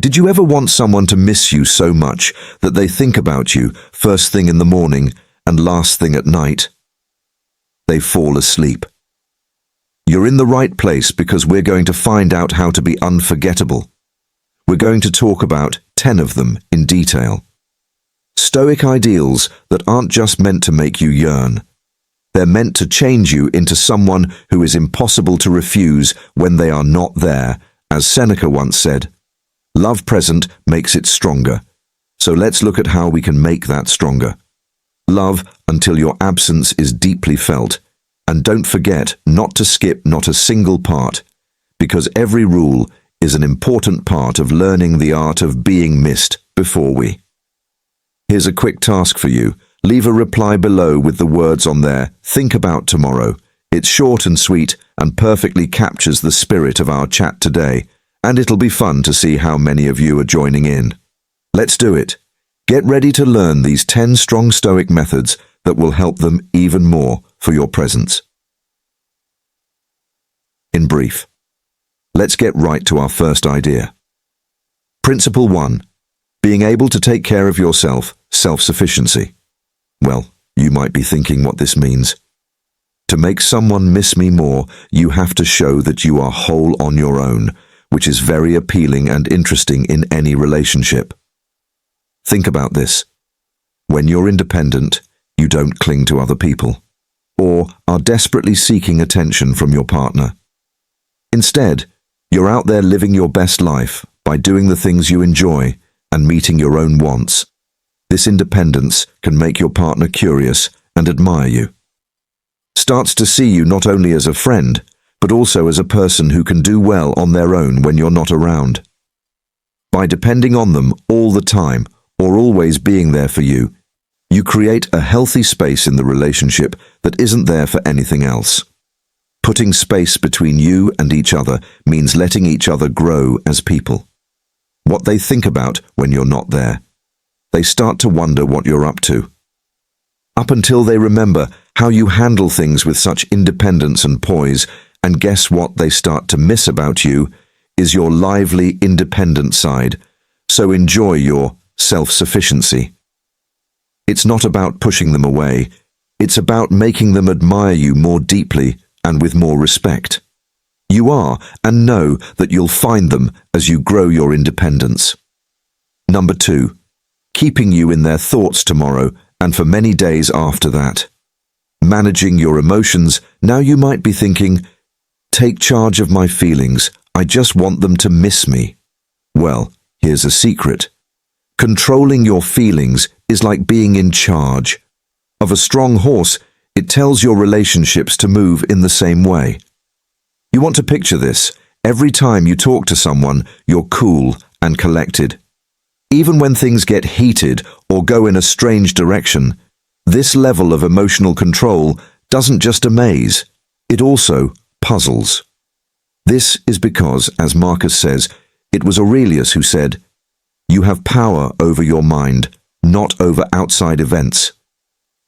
Did you ever want someone to miss you so much that they think about you first thing in the morning and last thing at night? They fall asleep. You're in the right place because we're going to find out how to be unforgettable. We're going to talk about 10 of them in detail. Stoic ideals that aren't just meant to make you yearn. They're meant to change you into someone who is impossible to refuse when they are not there, as Seneca once said. Love present makes it stronger. So let's look at how we can make that stronger. Love until your absence is deeply felt. And don't forget not to skip not a single part, because every rule is an important part of learning the art of being missed before we. Here's a quick task for you. Leave a reply below with the words on there, "Think about tomorrow." It's short and sweet and perfectly captures the spirit of our chat today, and it'll be fun to see how many of you are joining in. Let's do it. Get ready to learn these 10 strong Stoic methods that will help them even more for your presence. In brief, let's get right to our first idea. Principle 1. Being able to take care of yourself, self-sufficiency. Well, you might be thinking what this means. To make someone miss me more, you have to show that you are whole on your own, which is very appealing and interesting in any relationship. Think about this. When you're independent, you don't cling to other people, or are desperately seeking attention from your partner. Instead, you're out there living your best life by doing the things you enjoy and meeting your own wants. This independence can make your partner curious and admire you. Starts to see you not only as a friend, but also as a person who can do well on their own when you're not around. By depending on them all the time, or always being there for you, you create a healthy space in the relationship that isn't there for anything else. Putting space between you and each other means letting each other grow as people. What they think about when you're not there. They start to wonder what you're up to. Up until they remember how you handle things with such independence and poise, and guess what they start to miss about you is your lively, independent side. So enjoy your self-sufficiency. It's not about pushing them away. It's about making them admire you more deeply and with more respect. You are, and know that you'll find them as you grow your independence. Number 2, keeping you in their thoughts tomorrow and for many days after that. Managing your emotions. Now you might be thinking, take charge of my feelings. I just want them to miss me. Well, here's a secret. Controlling your feelings is like being in charge. Of a strong horse, it tells your relationships to move in the same way. You want to picture this. Every time you talk to someone, you're cool and collected. Even when things get heated or go in a strange direction, this level of emotional control doesn't just amaze, it also puzzles. This is because, as Marcus says, it was Aurelius who said, "You have power over your mind, not over outside events."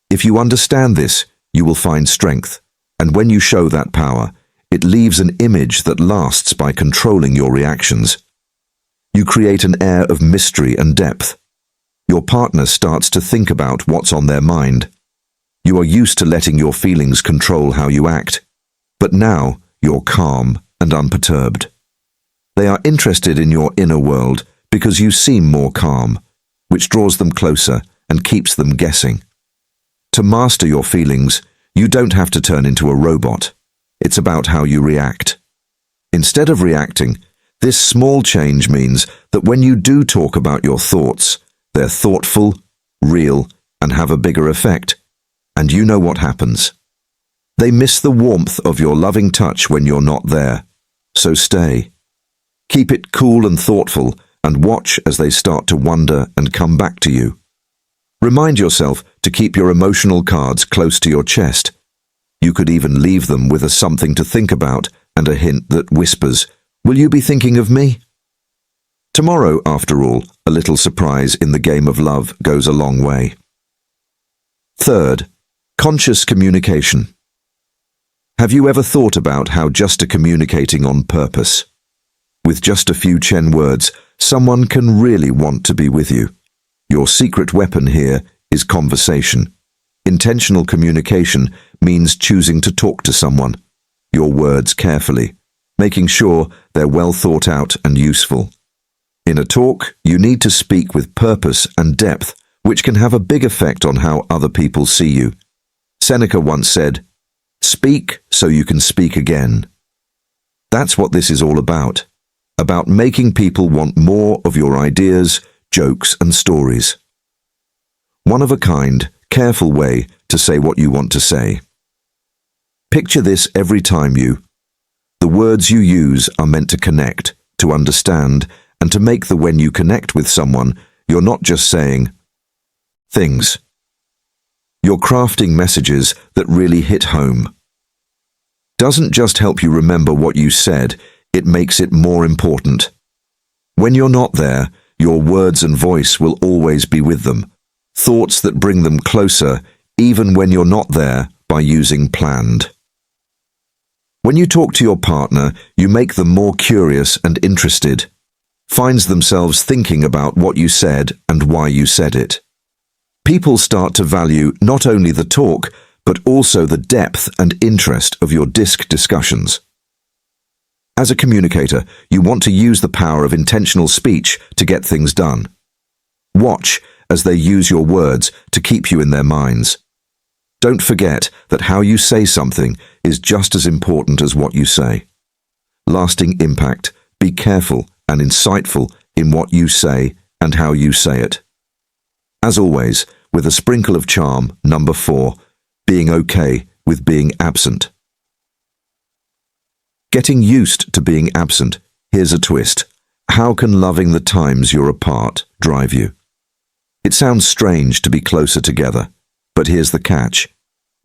If you understand this, you will find strength, and when you show that power, it leaves an image that lasts by controlling your reactions. You create an air of mystery and depth. Your partner starts to think about what's on their mind. You are used to letting your feelings control how you act, but now you're calm and unperturbed. They are interested in your inner world because you seem more calm, which draws them closer and keeps them guessing. To master your feelings, you don't have to turn into a robot. It's about how you react. Instead of reacting, this small change means that when you do talk about your thoughts, they're thoughtful, real, and have a bigger effect. And you know what happens. They miss the warmth of your loving touch when you're not there. So stay. Keep it cool and thoughtful, and watch as they start to wonder and come back to you. Remind yourself to keep your emotional cards close to your chest. You could even leave them with a something to think about and a hint that whispers, "Will you be thinking of me?" Tomorrow, after all, a little surprise in the game of love goes a long way. Third, conscious communication. Have you ever thought about how just communicating on purpose? With just a few 10 words, someone can really want to be with you. Your secret weapon here is conversation. Intentional communication means choosing to talk to someone, your words carefully, making sure they're well thought out and useful. In a talk, you need to speak with purpose and depth, which can have a big effect on how other people see you. Seneca once said, "Speak so you can speak again." That's what this is all about making people want more of your ideas, jokes, and stories. One of a kind, careful way to say what you want to say. Picture this every time the words you use are meant to connect, to understand, and to make when you connect with someone, you're not just saying things. You're crafting messages that really hit home. Doesn't just help you remember what you said, it makes it more important. When you're not there, your words and voice will always be with them. Thoughts that bring them closer, even when you're not there, by using planned. When you talk to your partner, you make them more curious and interested. Finds themselves thinking about what you said and why you said it. People start to value not only the talk, but also the depth and interest of your discussions. As a communicator, you want to use the power of intentional speech to get things done. Watch as they use your words to keep you in their minds. Don't forget that how you say something is just as important as what you say. Lasting impact, be careful and insightful in what you say and how you say it. As always, with a sprinkle of charm, number 4, being okay with being absent. Getting used to being absent. Here's a twist. How can loving the times you're apart drive you? It sounds strange to be closer together, but here's the catch.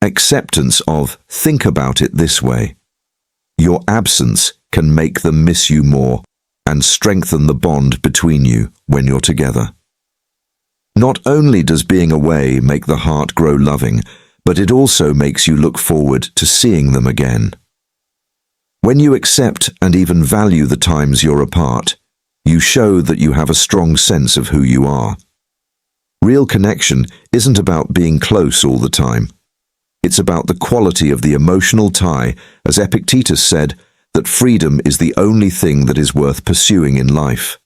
Acceptance of, think about it this way. Your absence can make them miss you more and strengthen the bond between you when you're together. Not only does being away make the heart grow loving, but it also makes you look forward to seeing them again. When you accept and even value the times you're apart, you show that you have a strong sense of who you are. Real connection isn't about being close all the time. It's about the quality of the emotional tie, as Epictetus said, that freedom is the only thing that is worth pursuing in life.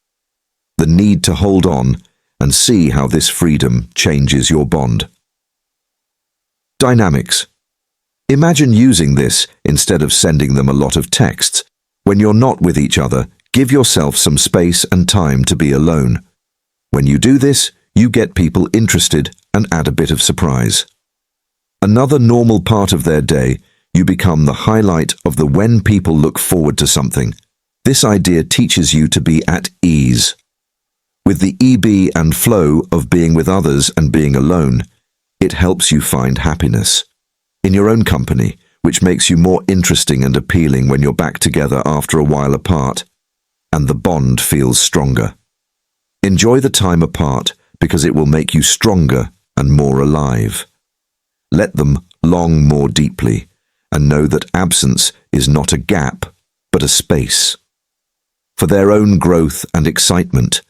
The need to hold on and see how this freedom changes your bond. Dynamics. Imagine using this instead of sending them a lot of texts. When you're not with each other, give yourself some space and time to be alone. When you do this, you get people interested and add a bit of surprise. Another normal part of their day, you become the highlight of the when people look forward to something. This idea teaches you to be at ease. With the ebb and flow of being with others and being alone, it helps you find happiness in your own company, which makes you more interesting and appealing when you're back together after a while apart, and the bond feels stronger. Enjoy the time apart because it will make you stronger and more alive. Let them long more deeply and know that absence is not a gap, but a space. For their own growth and excitement,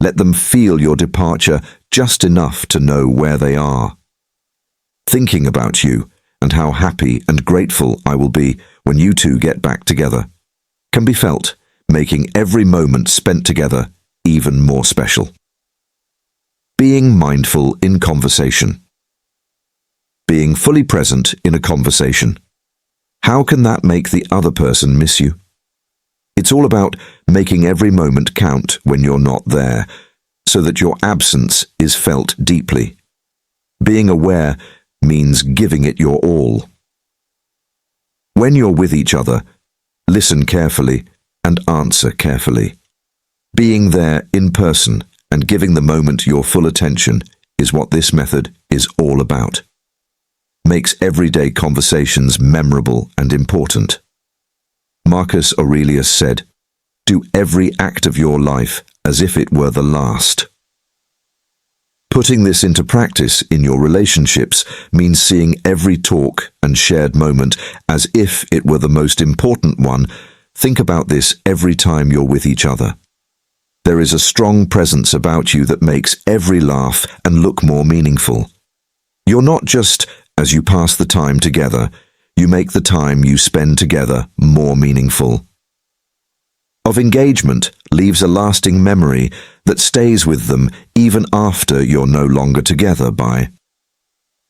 let them feel your departure just enough to know where they are. Thinking about you and how happy and grateful I will be when you two get back together can be felt, making every moment spent together even more special. Being mindful in conversation. Being fully present in a conversation. How can that make the other person miss you? It's all about making every moment count when you're not there, so that your absence is felt deeply. Being aware means giving it your all. When you're with each other, listen carefully and answer carefully. Being there in person and giving the moment your full attention is what this method is all about. Makes everyday conversations memorable and important. Marcus Aurelius said, "Do every act of your life as if it were the last." Putting this into practice in your relationships means seeing every talk and shared moment as if it were the most important one. Think about this every time you're with each other. There is a strong presence about you that makes every laugh and look more meaningful. You're not just, as you pass the time together, you make the time you spend together more meaningful. Of engagement leaves a lasting memory that stays with them even after you're no longer together by.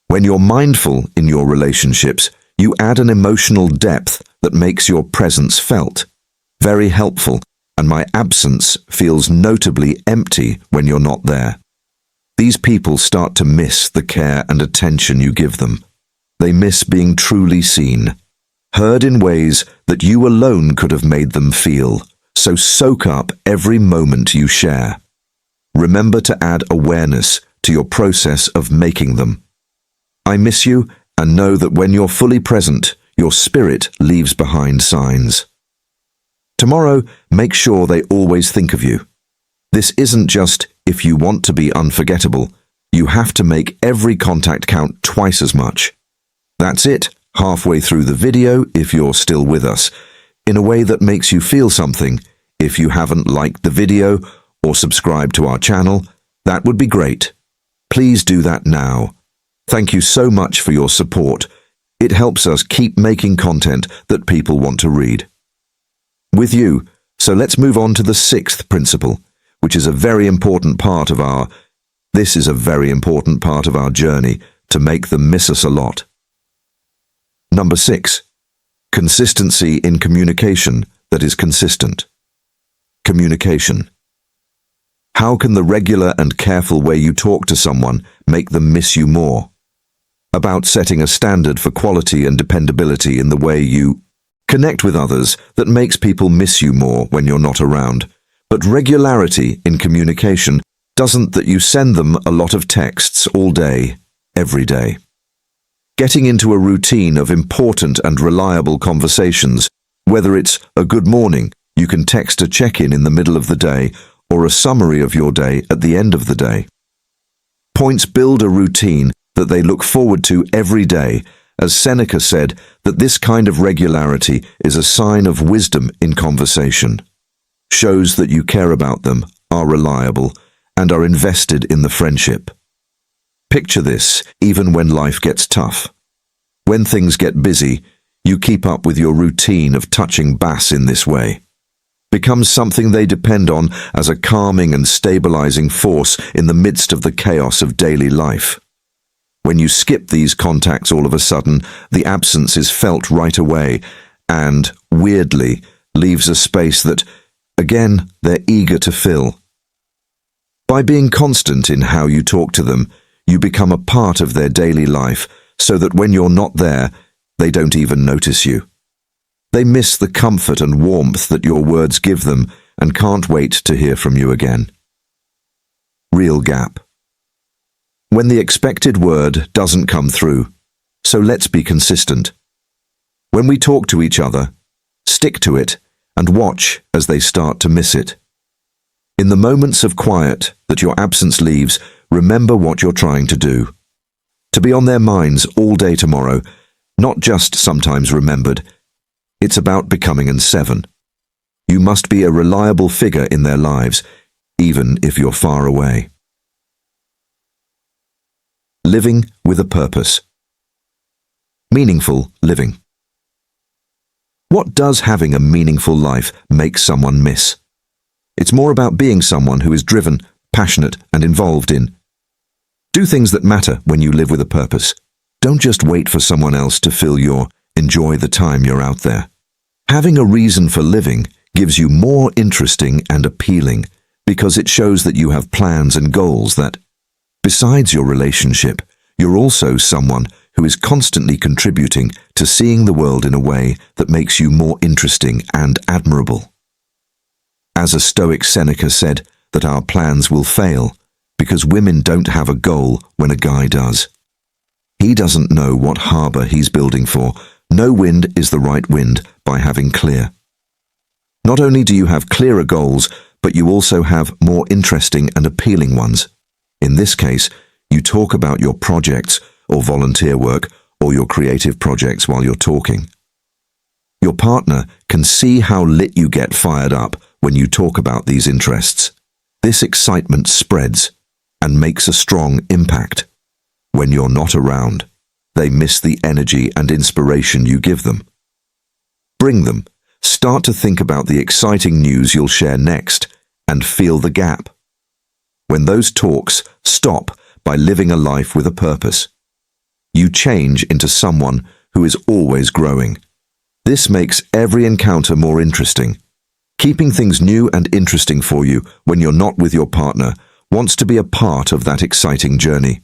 When you're mindful in your relationships, you add an emotional depth that makes your presence felt. Very helpful, and my absence feels notably empty when you're not there. These people start to miss the care and attention you give them. They miss being truly seen, heard in ways that you alone could have made them feel, so soak up every moment you share. Remember to add awareness to your process of making them. I miss you, and know that when you're fully present, your spirit leaves behind signs. Tomorrow, make sure they always think of you. This isn't just if you want to be unforgettable. You have to make every contact count twice as much. That's it, halfway through the video if you're still with us, in a way that makes you feel something. If you haven't liked the video or subscribed to our channel, that would be great. Please do that now. Thank you so much for your support. It helps us keep making content that people want to read. With you, so let's move on to the sixth principle, which is a very important part of our journey to make them miss us a lot. Number 6. Consistency in communication that is consistent. Communication. How can the regular and careful way you talk to someone make them miss you more? About setting a standard for quality and dependability in the way you connect with others that makes people miss you more when you're not around. But regularity in communication doesn't that you send them a lot of texts all day, every day. Getting into a routine of important and reliable conversations, whether it's a good morning, you can text a check-in in the middle of the day, or a summary of your day at the end of the day. Points build a routine that they look forward to every day, as Seneca said that this kind of regularity is a sign of wisdom in conversation. Shows that you care about them, are reliable, and are invested in the friendship. Picture this even when life gets tough. When things get busy, you keep up with your routine of touching base in this way. Becomes something they depend on as a calming and stabilizing force in the midst of the chaos of daily life. When you skip these contacts all of a sudden, the absence is felt right away and, weirdly, leaves a space that, again, they're eager to fill. By being constant in how you talk to them, you become a part of their daily life so that when you're not there, they don't even notice you. They miss the comfort and warmth that your words give them and can't wait to hear from you again. Real gap. When the expected word doesn't come through, so let's be consistent. When we talk to each other, stick to it and watch as they start to miss it. In the moments of quiet that your absence leaves, remember what you're trying to do. To be on their minds all day tomorrow, not just sometimes remembered. It's about becoming an 7. You must be a reliable figure in their lives, even if you're far away. Living with a purpose. Meaningful living. What does having a meaningful life make someone miss? It's more about being someone who is driven, passionate, and involved in. Do things that matter when you live with a purpose. Don't just wait for someone else to fill your enjoy the time you're out there. Having a reason for living gives you more interesting and appealing because it shows that you have plans and goals that, besides your relationship, you're also someone who is constantly contributing to seeing the world in a way that makes you more interesting and admirable. As a Stoic Seneca said, that our plans will fail because women don't have a goal when a guy does. He doesn't know what harbor he's building for. No wind is the right wind by having clear. Not only do you have clearer goals, but you also have more interesting and appealing ones. In this case, you talk about your projects or volunteer work or your creative projects while you're talking. Your partner can see how lit you get fired up when you talk about these interests. This excitement spreads and makes a strong impact. When you're not around, they miss the energy and inspiration you give them. Bring them. Start to think about the exciting news you'll share next and feel the gap. When those talks stop by living a life with a purpose, you change into someone who is always growing. This makes every encounter more interesting. Keeping things new and interesting for you when you're not with your partner wants to be a part of that exciting journey.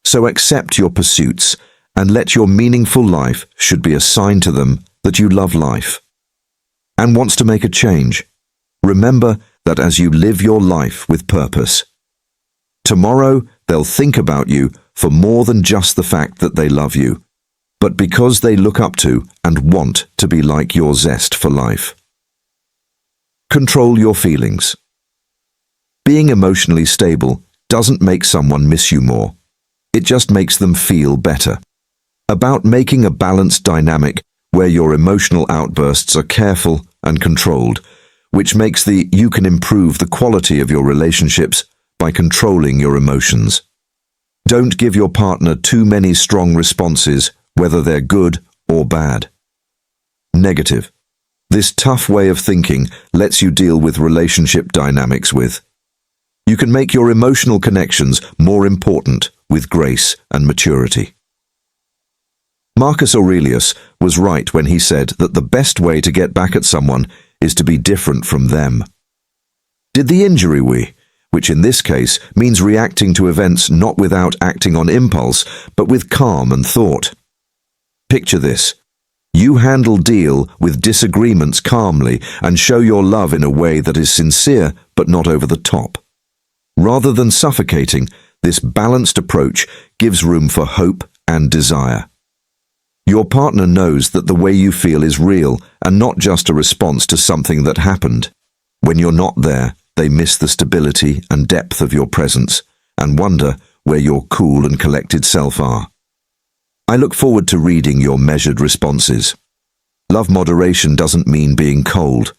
So accept your pursuits and let your meaningful life should be a sign to them that you love life and wants to make a change. Remember that as you live your life with purpose, tomorrow they'll think about you for more than just the fact that they love you, but because they look up to and want to be like your zest for life. Control your feelings. Being emotionally stable doesn't make someone miss you more. It just makes them feel better. About making a balanced dynamic where your emotional outbursts are careful and controlled, which makes you can improve the quality of your relationships by controlling your emotions. Don't give your partner too many strong responses, whether they're good or bad. Negative. This tough way of thinking lets you deal with relationship dynamics with. You can make your emotional connections more important with grace and maturity. Marcus Aurelius was right when he said that the best way to get back at someone is to be different from them. Did the injury which in this case means reacting to events not without acting on impulse, but with calm and thought. Picture this. You deal with disagreements calmly and show your love in a way that is sincere but not over the top. Rather than suffocating, this balanced approach gives room for hope and desire. Your partner knows that the way you feel is real and not just a response to something that happened. When you're not there, they miss the stability and depth of your presence and wonder where your cool and collected self are. I look forward to reading your measured responses. Love moderation doesn't mean being cold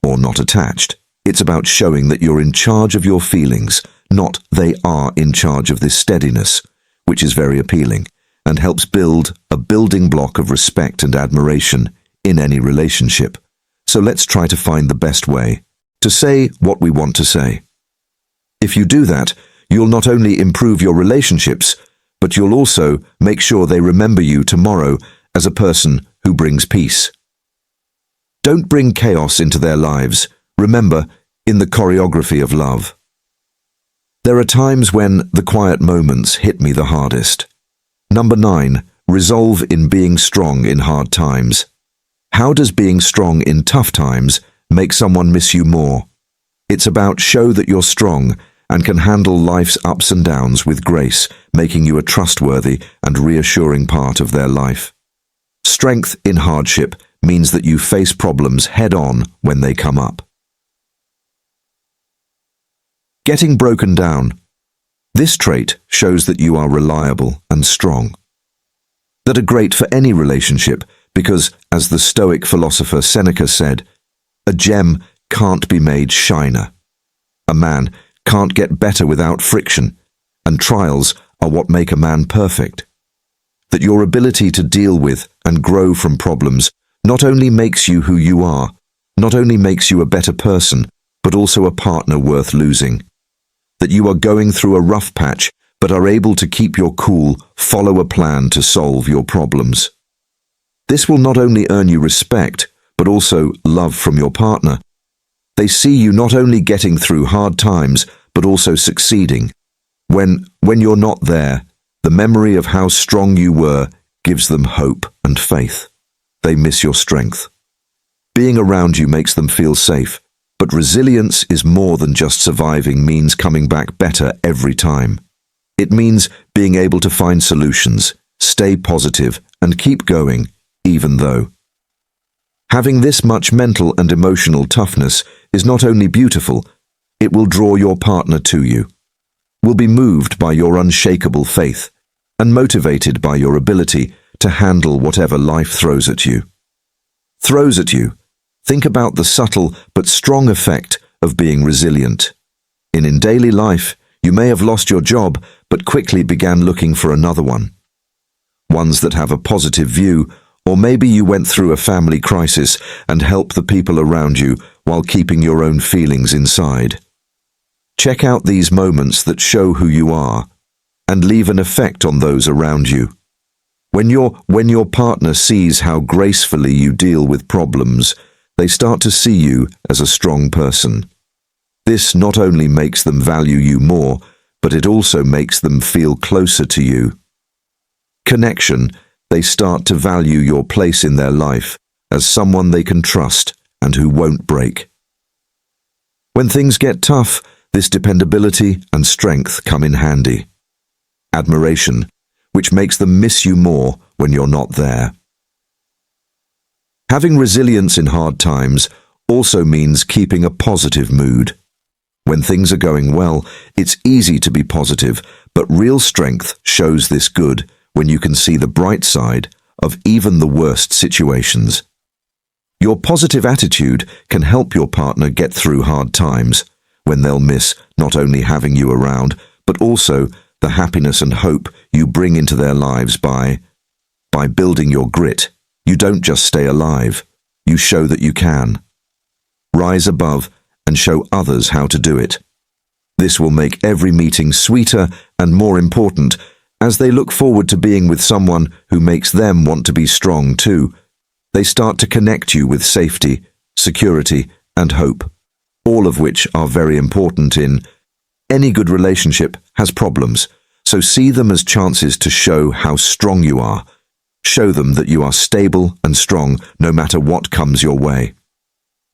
or not attached. It's about showing that you're in charge of your feelings, not they are in charge of this steadiness, which is very appealing and helps build a building block of respect and admiration in any relationship. So let's try to find the best way to say what we want to say. If you do that, you'll not only improve your relationships, but you'll also make sure they remember you tomorrow as a person who brings peace. Don't bring chaos into their lives. Remember, in the choreography of love. There are times when the quiet moments hit me the hardest. Number 9, resolve in being strong in hard times. How does being strong in tough times make someone miss you more? It's about show that you're strong and can handle life's ups and downs with grace, making you a trustworthy and reassuring part of their life. Strength in hardship means that you face problems head-on when they come up. Getting broken down. This trait shows that you are reliable and strong. That are great for any relationship because, as the Stoic philosopher Seneca said, a gem can't be made shiner. A man can't get better without friction, and trials are what make a man perfect. That your ability to deal with and grow from problems not only makes you who you are, not only makes you a better person, but also a partner worth losing. That you are going through a rough patch, but are able to keep your cool, follow a plan to solve your problems. This will not only earn you respect, but also love from your partner. They see you not only getting through hard times, but also succeeding. When you're not there, the memory of how strong you were gives them hope and faith. They miss your strength. Being around you makes them feel safe, but resilience is more than just surviving means coming back better every time. It means being able to find solutions, stay positive, and keep going, even though. Having this much mental and emotional toughness is not only beautiful, it will draw your partner to you, will be moved by your unshakable faith, and motivated by your ability to handle whatever life throws at you. Think about the subtle but strong effect of being resilient. In daily life, you may have lost your job, but quickly began looking for another one. Ones that have a positive view, or maybe you went through a family crisis and help the people around you while keeping your own feelings inside. Check out these moments that show who you are and leave an effect on those around you. When your partner sees how gracefully you deal with problems, they start to see you as a strong person. This not only makes them value you more, but it also makes them feel closer to you. Connection, they start to value your place in their life as someone they can trust and who won't break. When things get tough, this dependability and strength come in handy. Admiration, which makes them miss you more when you're not there. Having resilience in hard times also means keeping a positive mood. When things are going well, it's easy to be positive, but real strength shows this good when you can see the bright side of even the worst situations. Your positive attitude can help your partner get through hard times, when they'll miss not only having you around, but also the happiness and hope you bring into their lives by building your grit. You don't just stay alive, you show that you can. Rise above and show others how to do it. This will make every meeting sweeter and more important as they look forward to being with someone who makes them want to be strong too. They start to connect you with safety, security, and hope, all of which are very important in any good relationship has problems, so see them as chances to show how strong you are. Show them that you are stable and strong no matter what comes your way.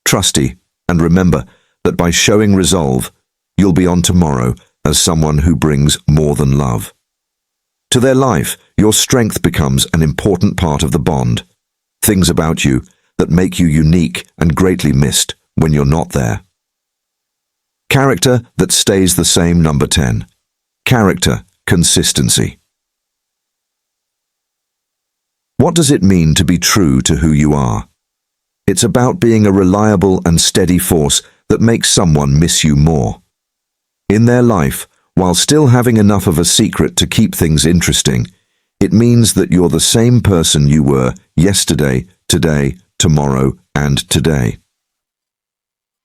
Trusty, and remember that by showing resolve, you'll be on tomorrow as someone who brings more than love. To their life, your strength becomes an important part of the bond. Things about you that make you unique and greatly missed when you're not there. Character that stays the same. Number 10. Character consistency. What does it mean to be true to who you are? It's about being a reliable and steady force that makes someone miss you more. In their life, while still having enough of a secret to keep things interesting, it means that you're the same person you were yesterday, today, tomorrow, and today.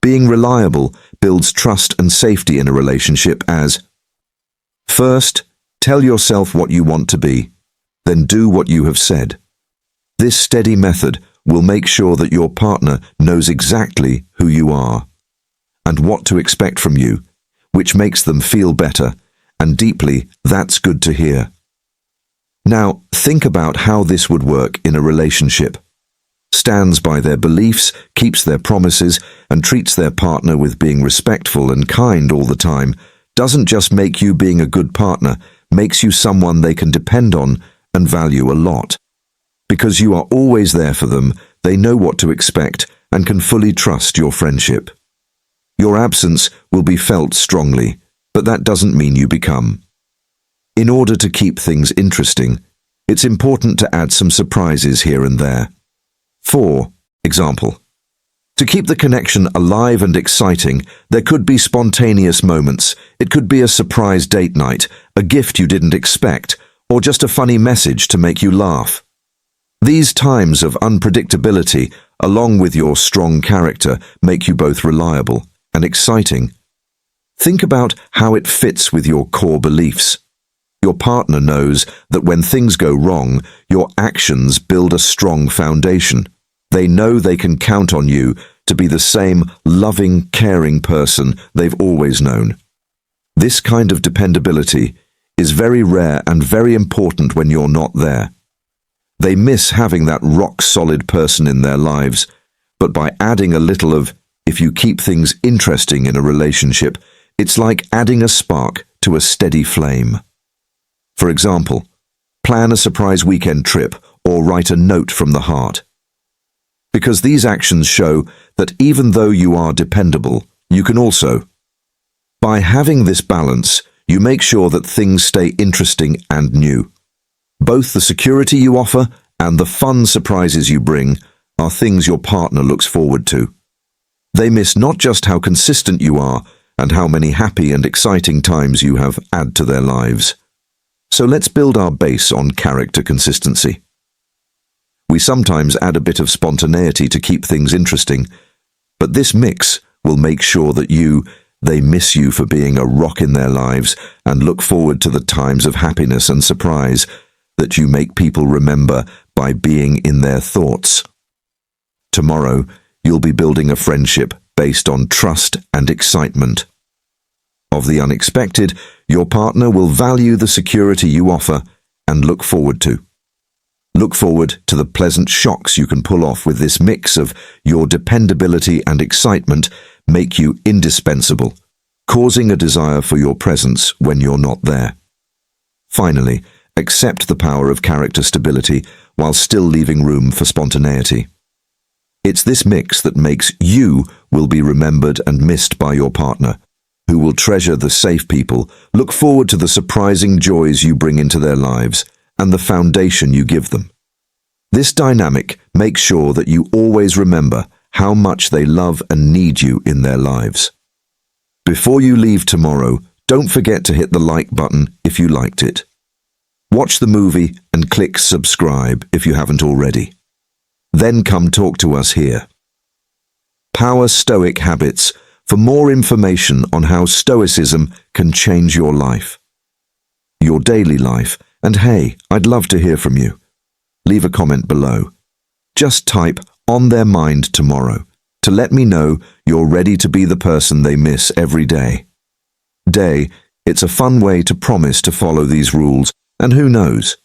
Being reliable builds trust and safety in a relationship as: first, tell yourself what you want to be, then do what you have said. This steady method will make sure that your partner knows exactly who you are and what to expect from you, which makes them feel better, and deeply, that's good to hear. Now, think about how this would work in a relationship. Stands by their beliefs, keeps their promises, and treats their partner with being respectful and kind all the time, doesn't just make you being a good partner, makes you someone they can depend on and value a lot. Because you are always there for them, they know what to expect and can fully trust your friendship. Your absence will be felt strongly, but that doesn't mean you become. In order to keep things interesting, it's important to add some surprises here and there. For example, to keep the connection alive and exciting, there could be spontaneous moments. It could be a surprise date night, a gift you didn't expect, or just a funny message to make you laugh. These times of unpredictability, along with your strong character, make you both reliable and exciting. Think about how it fits with your core beliefs. Your partner knows that when things go wrong, your actions build a strong foundation. They know they can count on you to be the same loving, caring person they've always known. This kind of dependability is very rare and very important when you're not there. They miss having that rock-solid person in their lives, but by adding a little of, if you keep things interesting in a relationship, it's like adding a spark to a steady flame. For example, plan a surprise weekend trip or write a note from the heart. Because these actions show that even though you are dependable, you can also. By having this balance, you make sure that things stay interesting and new. Both the security you offer and the fun surprises you bring are things your partner looks forward to. They miss not just how consistent you are, and how many happy and exciting times you have add to their lives. So let's build our base on character consistency. We sometimes add a bit of spontaneity to keep things interesting, but this mix will make sure that they miss you for being a rock in their lives and look forward to the times of happiness and surprise that you make people remember by being in their thoughts. Tomorrow, you'll be building a friendship based on trust and excitement. Of the unexpected, your partner will value the security you offer and look forward to. Look forward to the pleasant shocks you can pull off with this mix of your dependability and excitement make you indispensable, causing a desire for your presence when you're not there. Finally, accept the power of character stability while still leaving room for spontaneity. It's this mix that makes you will be remembered and missed by your partner, who will treasure the safe people, look forward to the surprising joys you bring into their lives, and the foundation you give them. This dynamic makes sure that you always remember how much they love and need you in their lives. Before you leave tomorrow, don't forget to hit the like button if you liked it. Watch the movie and click subscribe if you haven't already. Then come talk to us here. Power Stoic Habits for more information on how Stoicism can change your life, your daily life, and hey, I'd love to hear from you. Leave a comment below. Just type "on their mind tomorrow" to let me know you're ready to be the person they miss every day. It's a fun way to promise to follow these rules, and who knows?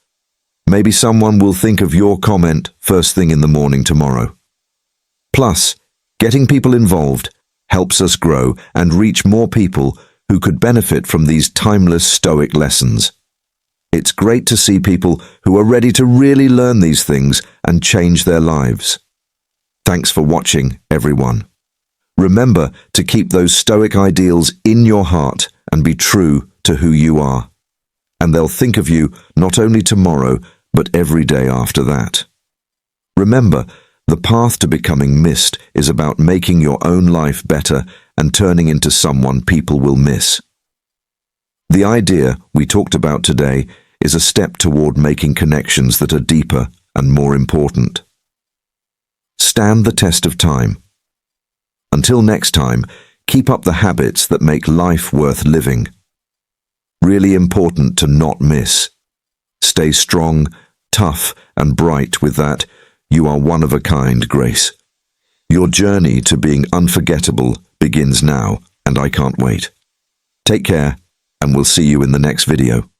Maybe someone will think of your comment first thing in the morning tomorrow. Plus, getting people involved helps us grow and reach more people who could benefit from these timeless Stoic lessons. It's great to see people who are ready to really learn these things and change their lives. Thanks for watching, everyone. Remember to keep those Stoic ideals in your heart and be true to who you are. And they'll think of you not only tomorrow, but every day after that. Remember, the path to becoming missed is about making your own life better and turning into someone people will miss. The idea we talked about today is a step toward making connections that are deeper and more important. Stand the test of time. Until next time, keep up the habits that make life worth living. Really important to not miss. Stay strong, tough, and bright with that you are one of a kind grace. Your journey to being unforgettable begins now, and I can't wait. Take care, and we'll see you in the next video.